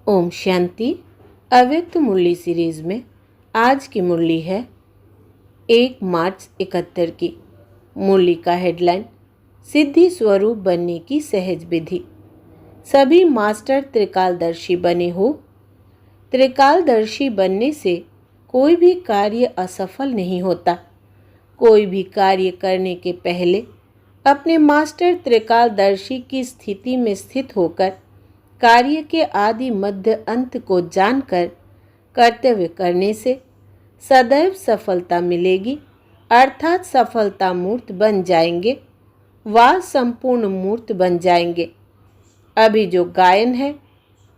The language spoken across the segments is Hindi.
ओम शांति। अव्यक्त मुरली सीरीज में आज की मुरली है 1 मार्च 71 की। मुरली का हेडलाइन सिद्धि स्वरूप बनने की सहज विधि। सभी मास्टर त्रिकालदर्शी बने हो। त्रिकालदर्शी बनने से कोई भी कार्य असफल नहीं होता। कोई भी कार्य करने के पहले अपने मास्टर त्रिकालदर्शी की स्थिति में स्थित होकर कार्य के आदि मध्य अंत को जानकर कर्तव्य करने से सदैव सफलता मिलेगी, अर्थात सफलता मूर्त बन जाएंगे व संपूर्ण मूर्त बन जाएंगे। अभी जो गायन है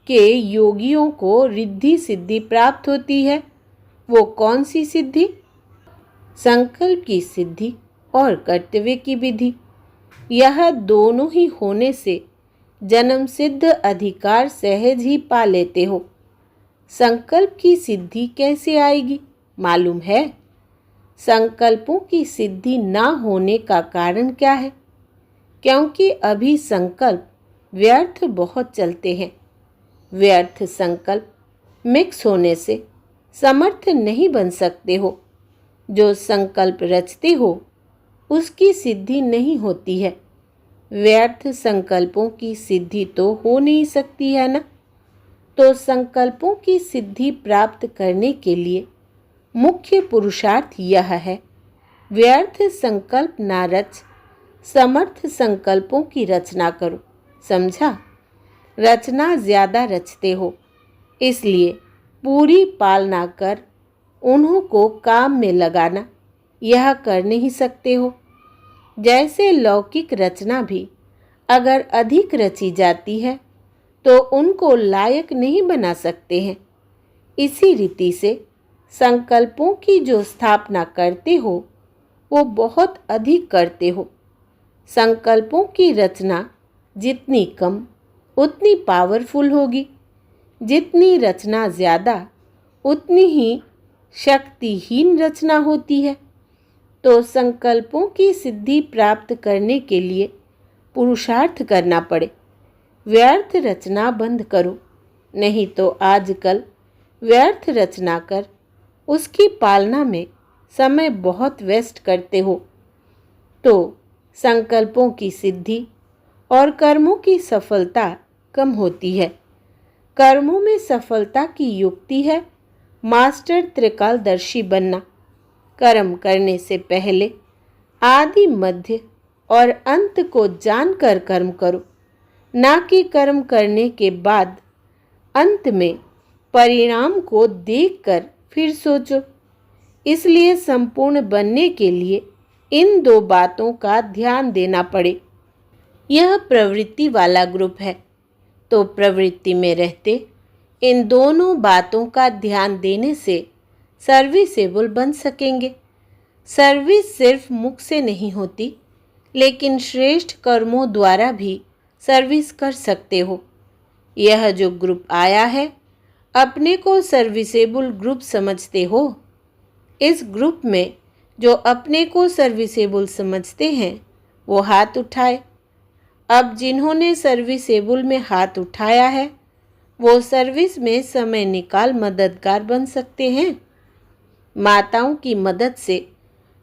कि योगियों को रिद्धि सिद्धि प्राप्त होती है, वो कौन सी सिद्धि? संकल्प की सिद्धि और कर्तव्य की विधि। यह दोनों ही होने से जन्म सिद्ध अधिकार सहज ही पा लेते हो। संकल्प की सिद्धि कैसे आएगी मालूम है? संकल्पों की सिद्धि ना होने का कारण क्या है? क्योंकि अभी संकल्प व्यर्थ बहुत चलते हैं। व्यर्थ संकल्प मिक्स होने से समर्थ नहीं बन सकते हो। जो संकल्प रचते हो उसकी सिद्धि नहीं होती है। व्यर्थ संकल्पों की सिद्धि तो हो नहीं सकती है ना। तो संकल्पों की सिद्धि प्राप्त करने के लिए मुख्य पुरुषार्थ यह है, व्यर्थ संकल्प ना रच, समर्थ संकल्पों की रचना करो। समझा? रचना ज़्यादा रचते हो, इसलिए पूरी पालना कर उन्हों को काम में लगाना यह कर नहीं सकते हो। जैसे लौकिक रचना भी अगर अधिक रची जाती है तो उनको लायक नहीं बना सकते हैं। इसी रीति से संकल्पों की जो स्थापना करते हो वो बहुत अधिक करते हो। संकल्पों की रचना जितनी कम उतनी पावरफुल होगी, जितनी रचना ज़्यादा उतनी ही शक्तिहीन रचना होती है। तो संकल्पों की सिद्धि प्राप्त करने के लिए पुरुषार्थ करना पड़े। व्यर्थ रचना बंद करो, नहीं तो आजकल व्यर्थ रचना कर उसकी पालना में समय बहुत वेस्ट करते हो। तो संकल्पों की सिद्धि और कर्मों की सफलता कम होती है। कर्मों में सफलता की युक्ति है मास्टर त्रिकालदर्शी बनना। कर्म करने से पहले आदि मध्य और अंत को जानकर कर्म करो, ना कि कर्म करने के बाद अंत में परिणाम को देखकर फिर सोचो। इसलिए संपूर्ण बनने के लिए इन दो बातों का ध्यान देना पड़े। यह प्रवृत्ति वाला ग्रुप है, तो प्रवृत्ति में रहते इन दोनों बातों का ध्यान देने से सर्विसेबल बन सकेंगे। सर्विस सिर्फ मुख से नहीं होती, लेकिन श्रेष्ठ कर्मों द्वारा भी सर्विस कर सकते हो। यह जो ग्रुप आया है, अपने को सर्विसेबल ग्रुप समझते हो। इस ग्रुप में जो अपने को सर्विसेबल समझते हैं वो हाथ उठाए। अब जिन्होंने सर्विसेबल में हाथ उठाया है वो सर्विस में समय निकाल मददगार बन सकते हैं। माताओं की मदद से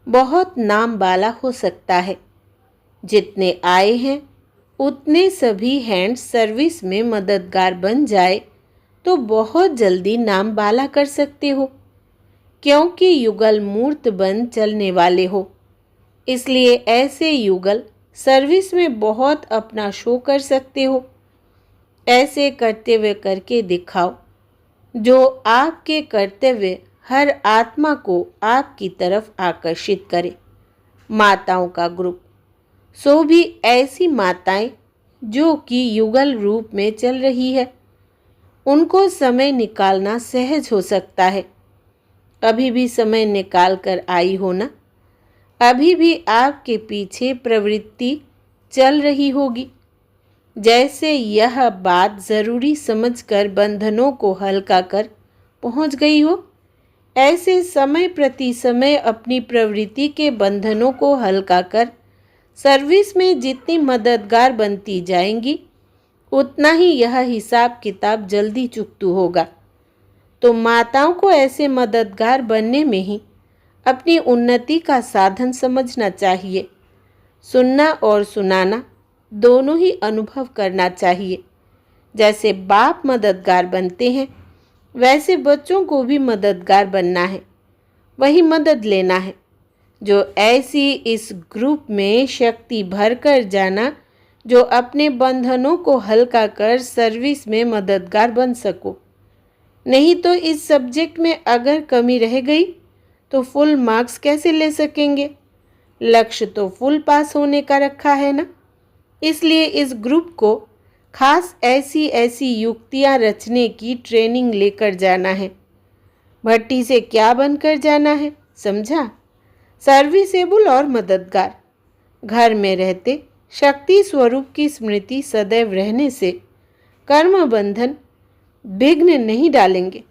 बहुत नाम बाला हो सकता है। जितने आए हैं उतने सभी हैंड सर्विस में मददगार बन जाए तो बहुत जल्दी नाम बाला कर सकते हो, क्योंकि युगल मूर्त बन चलने वाले हो। इसलिए ऐसे युगल सर्विस में बहुत अपना शो कर सकते हो। ऐसे कर्तव्य करके दिखाओ जो आपके कर्तव्य हर आत्मा को आपकी तरफ आकर्षित करे। माताओं का ग्रुप, सो भी ऐसी माताएं जो कि युगल रूप में चल रही है, उनको समय निकालना सहज हो सकता है। अभी भी समय निकाल कर आई हो ना। अभी भी आपके पीछे प्रवृत्ति चल रही होगी। जैसे यह बात ज़रूरी समझकर बंधनों को हल्का कर पहुंच गई हो, ऐसे समय प्रति समय अपनी प्रवृत्ति के बंधनों को हल्का कर सर्विस में जितनी मददगार बनती जाएंगी उतना ही यह हिसाब किताब जल्दी चुकतू होगा। तो माताओं को ऐसे मददगार बनने में ही अपनी उन्नति का साधन समझना चाहिए। सुनना और सुनाना दोनों ही अनुभव करना चाहिए। जैसे बाप मददगार बनते हैं, वैसे बच्चों को भी मददगार बनना है, वही मदद लेना है। जो ऐसी इस ग्रुप में शक्ति भर कर जाना जो अपने बंधनों को हल्का कर सर्विस में मददगार बन सको। नहीं तो इस सब्जेक्ट में अगर कमी रह गई तो फुल मार्क्स कैसे ले सकेंगे? लक्ष्य तो फुल पास होने का रखा है ना। इसलिए इस ग्रुप को खास ऐसी ऐसी युक्तियां रचने की ट्रेनिंग लेकर जाना है। भट्टी से क्या बनकर जाना है, समझा? सर्विसेबल और मददगार। घर में रहते शक्ति स्वरूप की स्मृति सदैव रहने से कर्म बंधन विघ्न नहीं डालेंगे।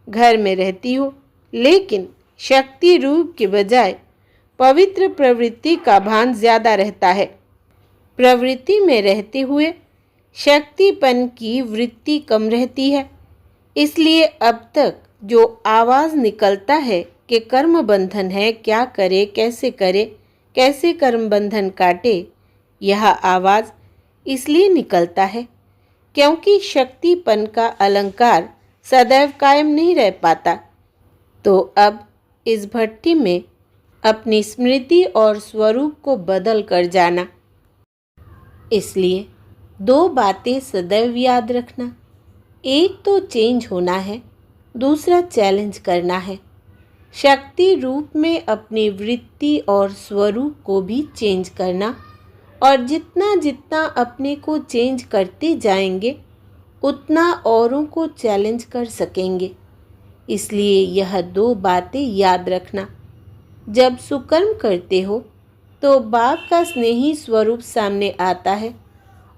घर में रहती हो लेकिन शक्ति रूप के बजाय पवित्र प्रवृत्ति का भान ज्यादा रहता है। प्रवृत्ति में रहते हुए शक्तिपन की वृत्ति कम रहती है। इसलिए अब तक जो आवाज़ निकलता है कि कर्म बंधन है, क्या करे, कैसे कर्म बंधन काटे, यह आवाज़ इसलिए निकलता है क्योंकि शक्तिपन का अलंकार सदैव कायम नहीं रह पाता। तो अब इस भट्टी में अपनी स्मृति और स्वरूप को बदल कर जाना। इसलिए दो बातें सदैव याद रखना। एक तो चेंज होना है, दूसरा चैलेंज करना है। शक्ति रूप में अपनी वृत्ति और स्वरूप को भी चेंज करना, और जितना जितना अपने को चेंज करते जाएंगे उतना औरों को चैलेंज कर सकेंगे। इसलिए यह दो बातें याद रखना। जब सुकर्म करते हो तो बाप का स्नेही स्वरूप सामने आता है,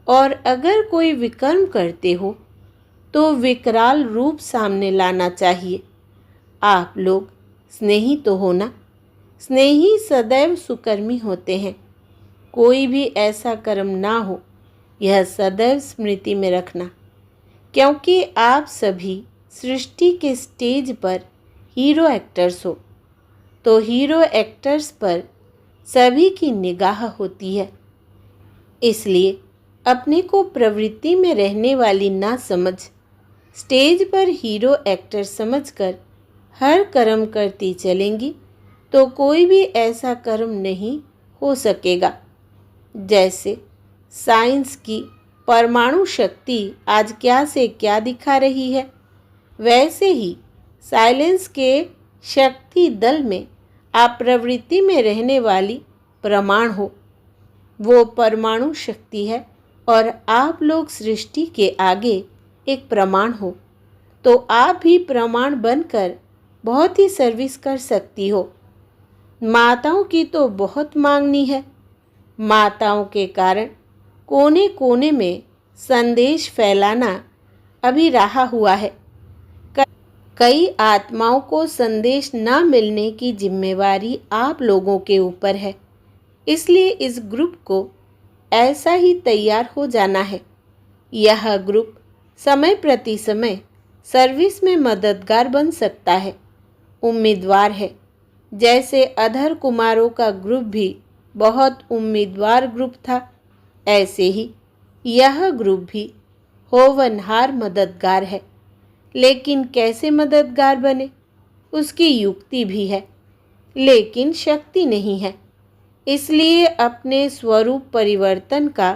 और अगर कोई विकर्म करते हो तो विकराल रूप सामने लाना चाहिए। आप लोग स्नेही तो हो ना? स्नेही सदैव सुकर्मी होते हैं। कोई भी ऐसा कर्म ना हो, यह सदैव स्मृति में रखना। क्योंकि आप सभी सृष्टि के स्टेज पर हीरो एक्टर्स हो, तो हीरो एक्टर्स पर सभी की निगाह होती है। इसलिए अपने को प्रवृत्ति में रहने वाली ना समझ, स्टेज पर हीरो एक्टर समझकर हर कर्म करती चलेंगी तो कोई भी ऐसा कर्म नहीं हो सकेगा। जैसे साइंस की परमाणु शक्ति आज क्या से क्या दिखा रही है, वैसे ही साइलेंस के शक्ति दल में आप प्रवृत्ति में रहने वाली प्रमाण हो। वो परमाणु शक्ति है और आप लोग सृष्टि के आगे एक प्रमाण हो। तो आप भी प्रमाण बनकर बहुत ही सर्विस कर सकती हो। माताओं की तो बहुत मांगनी है। माताओं के कारण कोने कोने में संदेश फैलाना अभी रहा हुआ है। कई आत्माओं को संदेश न मिलने की जिम्मेवारी आप लोगों के ऊपर है। इसलिए इस ग्रुप को ऐसा ही तैयार हो जाना है। यह ग्रुप समय प्रति समय सर्विस में मददगार बन सकता है, उम्मीदवार है। जैसे अधर कुमारों का ग्रुप भी बहुत उम्मीदवार ग्रुप था, ऐसे ही यह ग्रुप भी होवनहार मददगार है। लेकिन कैसे मददगार बने, उसकी युक्ति भी है, लेकिन शक्ति नहीं है। इसलिए अपने स्वरूप परिवर्तन का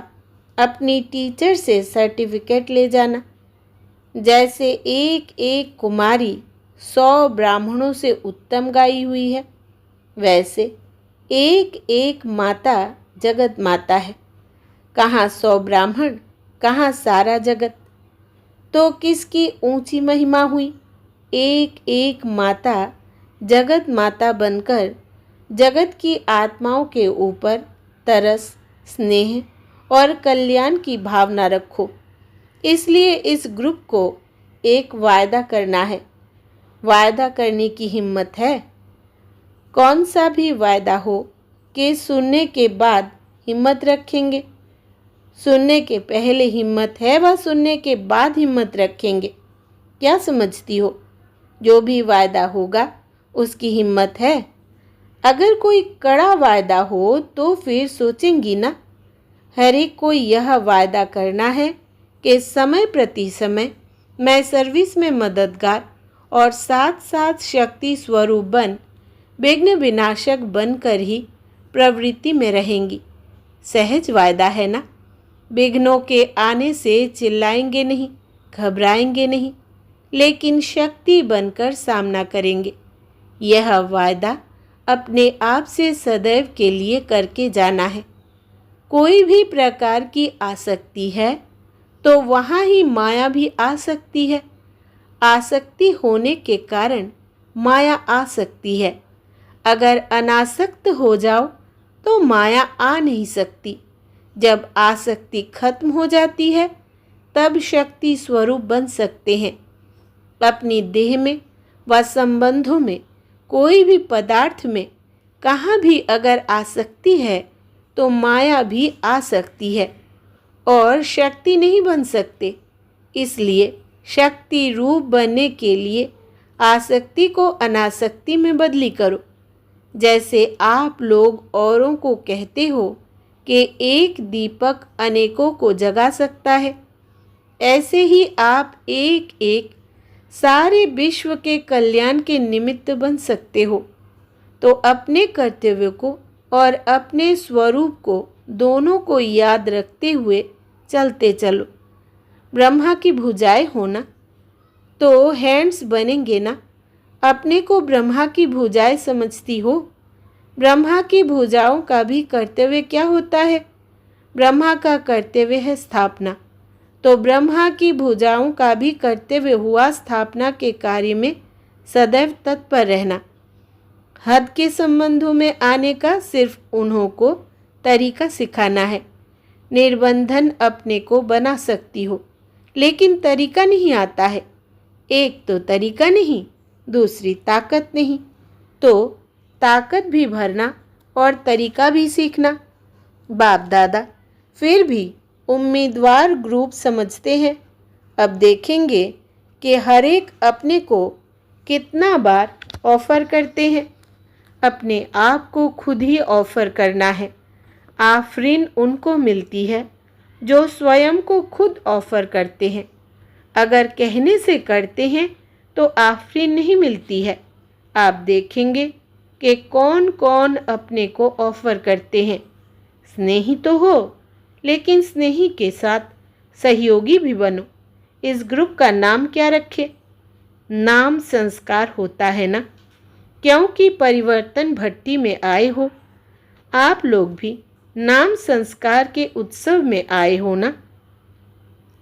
अपनी टीचर से सर्टिफिकेट ले जाना। जैसे एक एक कुमारी 100 ब्राह्मणों से उत्तम गाई हुई है, वैसे एक एक माता जगत माता है। कहाँ 100 ब्राह्मण, कहाँ सारा जगत। तो किसकी ऊंची महिमा हुई? एक एक माता जगत माता बनकर जगत की आत्माओं के ऊपर तरस, स्नेह और कल्याण की भावना रखो। इसलिए इस ग्रुप को एक वायदा करना है। वायदा करने की हिम्मत है? कौन सा भी वायदा हो कि सुनने के बाद हिम्मत रखेंगे? सुनने के पहले हिम्मत है व सुनने के बाद हिम्मत रखेंगे। क्या समझती हो? जो भी वायदा होगा उसकी हिम्मत है। अगर कोई कड़ा वायदा हो तो फिर सोचेंगी ना। हर एक को यह वायदा करना है कि समय प्रति समय मैं सर्विस में मददगार और साथ साथ शक्ति स्वरूप बन विघ्न विनाशक बनकर ही प्रवृत्ति में रहेंगी। सहज वायदा है ना। विघ्नों के आने से चिल्लाएंगे नहीं, घबराएंगे नहीं, लेकिन शक्ति बनकर सामना करेंगे। यह वायदा अपने आप से सदैव के लिए करके जाना है। कोई भी प्रकार की आसक्ति है तो वहाँ ही माया भी आ सकती है। आसक्ति होने के कारण माया आ सकती है। अगर अनासक्त हो जाओ तो माया आ नहीं सकती। जब आसक्ति खत्म हो जाती है तब शक्ति स्वरूप बन सकते हैं। अपनी देह में व संबंधों में, कोई भी पदार्थ में कहाँ भी अगर आसक्ति है तो माया भी आ सकती है और शक्ति नहीं बन सकते। इसलिए शक्ति रूप बनने के लिए आसक्ति को अनासक्ति में बदली करो। जैसे आप लोग औरों को कहते हो कि एक दीपक अनेकों को जगा सकता है, ऐसे ही आप एक एक सारे विश्व के कल्याण के निमित्त बन सकते हो। तो अपने कर्तव्य को और अपने स्वरूप को दोनों को याद रखते हुए चलते चलो। ब्रह्मा की भुजाएं हो ना तो हैंड्स बनेंगे ना। अपने को ब्रह्मा की भुजाएं समझती हो? ब्रह्मा की भुजाओं का भी कर्तव्य क्या होता है? ब्रह्मा का कर्तव्य है स्थापना। तो ब्रह्मा की भुजाओं का भी कर्तव्य हुआ स्थापना के कार्य में सदैव तत्पर रहना। हद के संबंधों में आने का सिर्फ उन्हों को तरीका सिखाना है। निर्बंधन अपने को बना सकती हो, लेकिन तरीका नहीं आता है। एक तो तरीका नहीं, दूसरी ताकत नहीं। तो ताकत भी भरना और तरीका भी सीखना। बाप दादा फिर भी उम्मीदवार ग्रुप समझते हैं। अब देखेंगे कि हर एक अपने को कितना बार ऑफर करते हैं। अपने आप को खुद ही ऑफर करना है। आफरीन उनको मिलती है जो स्वयं को खुद ऑफर करते हैं। अगर कहने से करते हैं तो आफरीन नहीं मिलती है। आप देखेंगे कि कौन कौन अपने को ऑफर करते हैं। स्नेही तो हो, लेकिन स्नेही के साथ सहयोगी भी बनो। इस ग्रुप का नाम क्या रखे? नाम संस्कार होता है ना, क्योंकि परिवर्तन भट्टी में आए हो। आप लोग भी नाम संस्कार के उत्सव में आए हो ना।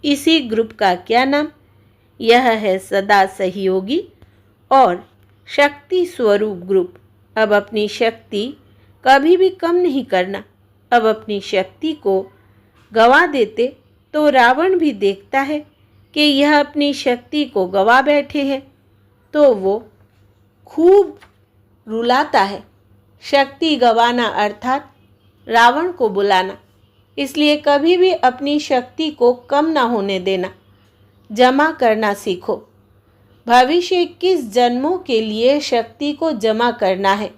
इसी ग्रुप का क्या नाम? यह है सदा सहयोगी और शक्ति स्वरूप ग्रुप। अब अपनी शक्ति कभी भी कम नहीं करना। अब अपनी शक्ति को गवा देते तो रावण भी देखता है कि यह अपनी शक्ति को गवा बैठे हैं, तो वो खूब रुलाता है। शक्ति गवाना अर्थात रावण को बुलाना। इसलिए कभी भी अपनी शक्ति को कम ना होने देना। जमा करना सीखो। भविष्य 21 जन्मों के लिए शक्ति को जमा करना है।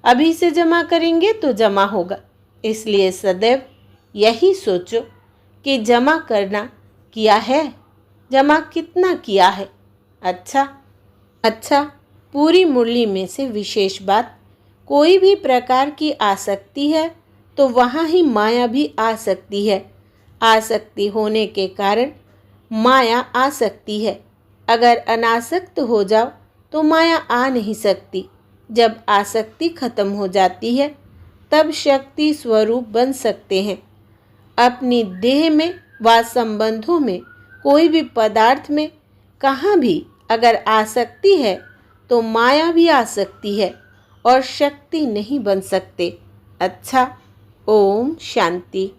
अभी से जमा करेंगे तो जमा होगा। इसलिए सदैव यही सोचो कि जमा करना किया है, जमा कितना किया है। अच्छा, पूरी मुरली में से विशेष बात, कोई भी प्रकार की आसक्ति है तो वहाँ ही माया भी आ सकती है। आसक्ति होने के कारण माया आ सकती है। अगर अनासक्त हो जाओ तो माया आ नहीं सकती। जब आसक्ति खत्म हो जाती है तब शक्ति स्वरूप बन सकते हैं। अपनी देह में व संबंधों में, कोई भी पदार्थ में कहाँ भी अगर आसक्ति है तो माया भी आ सकती है और शक्ति नहीं बन सकते। अच्छा, ओम शांति।